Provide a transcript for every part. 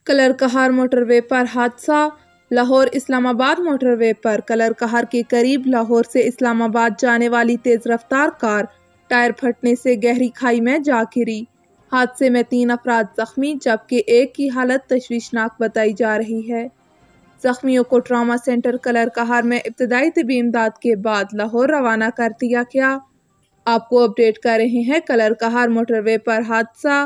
Colour کہار motor وے پر حادثہ۔ لاہور اسلام آباد motor وے پر colour کہار کے قریب لاہور سے اسلام آباد جانے والی تیز رفتار کار ٹائر پھٹنے سے گہری کھائی میں جا گری۔ حادثے میں 3 افراد زخمی جبکہ ایک کی حالت تشویشناک بتائی جا رہی ہے۔ زخمیوں کو ٹراما سینٹر کلر کہار میں ابتدائی طبی امداد کے بعد لاہور روانہ کر دیا گیا۔ آپ کو اپڈیٹ کر رہے ہیں کلر کہار موٹر وے پر حادثہ۔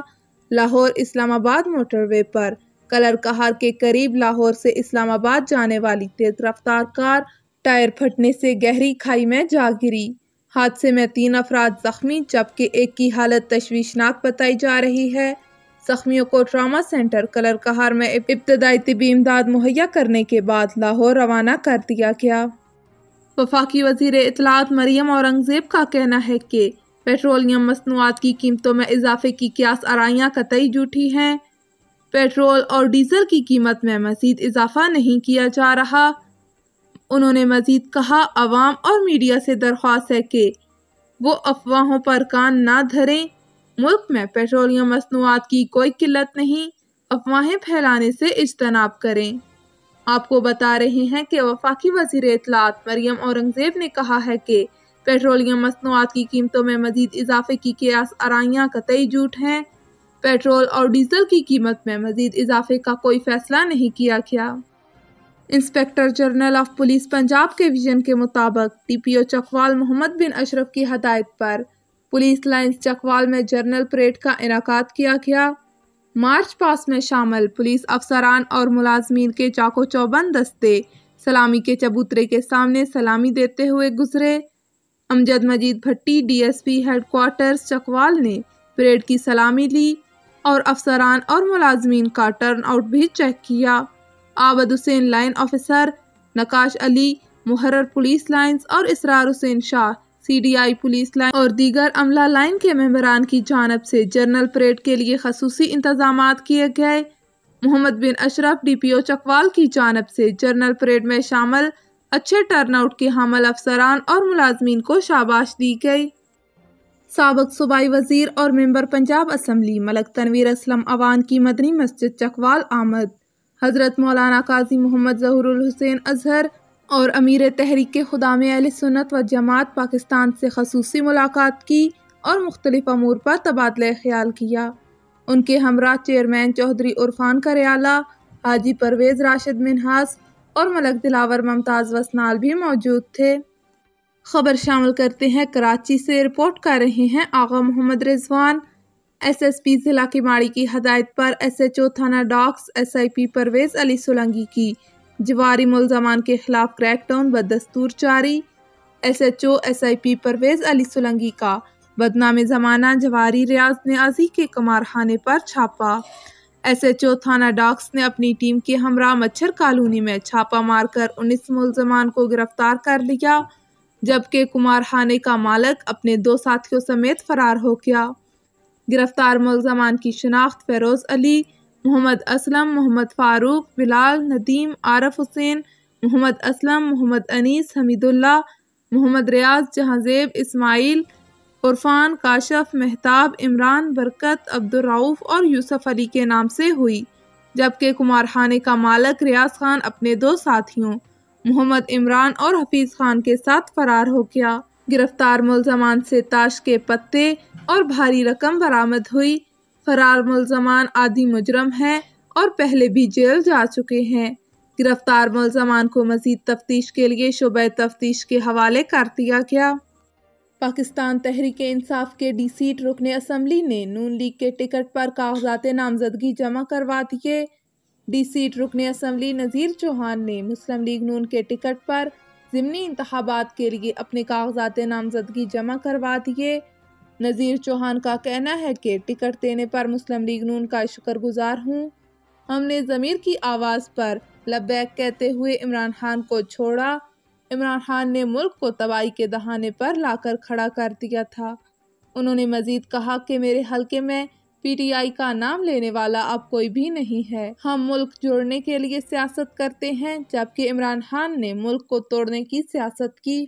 لاہور اسلام آباد موٹر وے پر کلر کہار کے قریب لاہور سے اسلام آباد جانے والی تیز رفتار کار ٹائر پھٹنے سے گہری کھائی میں جا گری۔ حادثے میں 3 افراد زخمی جبکہ ایک کی حالت تشویشناک بتائی جا رہی ہے۔ زخمیوں کو ٹراما سینٹر کلر کہار میں ابتدائی طبی امداد مہیا کرنے کے بعد لاہور روانہ کر دیا گیا۔ وفاقی وزیر اطلاعات مریم اورنگزیب کا کہنا ہے کہ پیٹرولیم مصنوعات کی قیمتوں میں اضافے کی قیاس آرائیاں قطعی جھوٹی ہیں۔ پیٹرول اور ڈیزل کی قیمت میں مزید اضافہ نہیں کیا جا رہا۔ انہوں نے مزید کہا، عوام اور میڈیا سے درخواست ہے کہ وہ افواہوں پر کان نہ دھریں۔ ملک میں پیٹرولیم مصنوعات کی کوئی قلت نہیں، افواہیں پھیلانے سے اجتناب کریں۔ آپ کو بتا رہے ہیں کہ وفاقی وزیر اطلاعات مریم اورنگزیب نے کہا ہے کہ پیٹرولیم مصنوعات کی قیمتوں میں مزید اضافے کی قیاس آرائیاں قطعی جھوٹ ہیں۔ پیٹرول اور ڈیزل کی قیمت میں مزید اضافے کا کوئی فیصلہ نہیں کیا گیا۔ Inspector general of police Punjab کے ویژن کے مطابق ڈی پی او چکوال محمد بن اشرف کی ہدایت پر پولیس لائنز چکوال میں جنرل پریڈ کا انعقاد کیا گیا۔ مارچ پاسٹ میں شامل پولیس افسران اور ملازمین کے چاق و چوبند دستے سلامی کے چبوترے کے سامنے سلامی دیتے ہوئے گزرے۔ Amjad Majeed Bhatti D S P headquarters Chakwal نے پریڈ کی سلامی لی اور افسران اور ملازمین کا ٹرن آؤٹ بھی چیک کیا۔ عابد حسین لائن آفیسر، نقاش علی محرر پولیس لائنز اور Israr Hussain Shah C D I police line اور دیگر عملہ لائن کے ممبران کی جانب سے جنرل پریڈ کے لیے خصوصی انتظامات کیے گئے۔ محمد بن اشرف ڈی پی او چکوال کی جانب سے جنرل پریڈ میں شامل اچھے ٹرن آؤٹ کے حامل افسران اور ملازمین کو شاباش دی گئی۔ سابق صوبائی وزیر اور ممبر پنجاب اسمبلی ملک تنویر اسلم اوان کی مدنی مسجد چکوال آمد۔ حضرت مولانا قاضی محمد ظہور الحسین اظہر اور امیر تحریک خدام اہل سنت و جماعت پاکستان سے خصوصی ملاقات کی اور مختلف امور پر تبادلہ خیال کیا۔ ان کے ہمراہ چیئرمین چودھری عرفان کریالہ، حاجی پرویز راشد منہاس اور ملک دلاور ممتاز وسنال بھی موجود تھے۔ خبر شامل کرتے ہیں کراچی سے۔ رپورٹ کر رہے ہیں آغا محمد رضوان۔ ایس ایس پی ضلع کیماڑی کی ہدایت پر ایس ایچ او تھانہ ڈاکس S I P Parvez Ali Solangi کی جواری ملزمان کے خلاف کریک ڈاؤن بدستور جاری۔ S H O S I P Parvez Ali Solangi کا بدنام زمانہ جواری ریاض نیازی کے قمارخانے پر چھاپا۔ ایس ایچ او تھانہ ڈاکس نے اپنی ٹیم کے ہمراہ مچھر کالونی میں چھاپا مار کر 19 ملزمان کو گرفتار کر لیا جبکہ قمارخانے کا مالک اپنے 2 ساتھیوں سمیت فرار ہو گیا۔ گرفتار ملزمان کی شناخت فیروز علی، محمد اسلم، محمد فاروق، بلال، ندیم، عارف حسین، محمد اسلم، محمد انیس، حمید اللہ، محمد ریاض، جہانزیب، اسماعیل، عرفان، کاشف، مہتاب، عمران، برکت، عبدالرؤف اور یوسف علی کے نام سے ہوئی جبکہ قمارخانے کا مالک ریاض خان اپنے 2 ساتھیوں محمد عمران اور حفیظ خان کے ساتھ فرار ہو گیا۔ گرفتار ملزمان سے تاش کے پتے اور بھاری رقم برآمد ہوئی۔ فرار ملزمان عادی مجرم ہیں اور پہلے بھی جیل جا چکے ہیں۔ گرفتار ملزمان کو مزید تفتیش کے لیے شعبہ تفتیش کے حوالے کر دیا گیا۔ پاکستان تحریک انصاف کے ڈی سیٹ رکن اسمبلی نے نون لیگ کے ٹکٹ پر کاغذات نامزدگی جمع کروا دیے۔ ڈی سیٹ رکن اسمبلی نذیر چوہان نے مسلم لیگ نون کے ٹکٹ پر ضمنی انتخابات کے لیے اپنے کاغذات نامزدگی جمع کروا دیے۔ نذیر چوہان کا کہنا ہے کہ ٹکٹ دینے پر مسلم لیگ نون کا شکر گزار ہوں۔ ہم نے ضمیر کی آواز پر لبیک کہتے ہوئے عمران خان کو چھوڑا۔ عمران خان نے ملک کو تباہی کے دہانے پر لا کر کھڑا کر دیا تھا۔ انہوں نے مزید کہا کہ میرے حلقے میں پی ٹی آئی کا نام لینے والا اب کوئی بھی نہیں ہے۔ ہم ملک جوڑنے کے لیے سیاست کرتے ہیں جبکہ عمران خان نے ملک کو توڑنے کی سیاست کی۔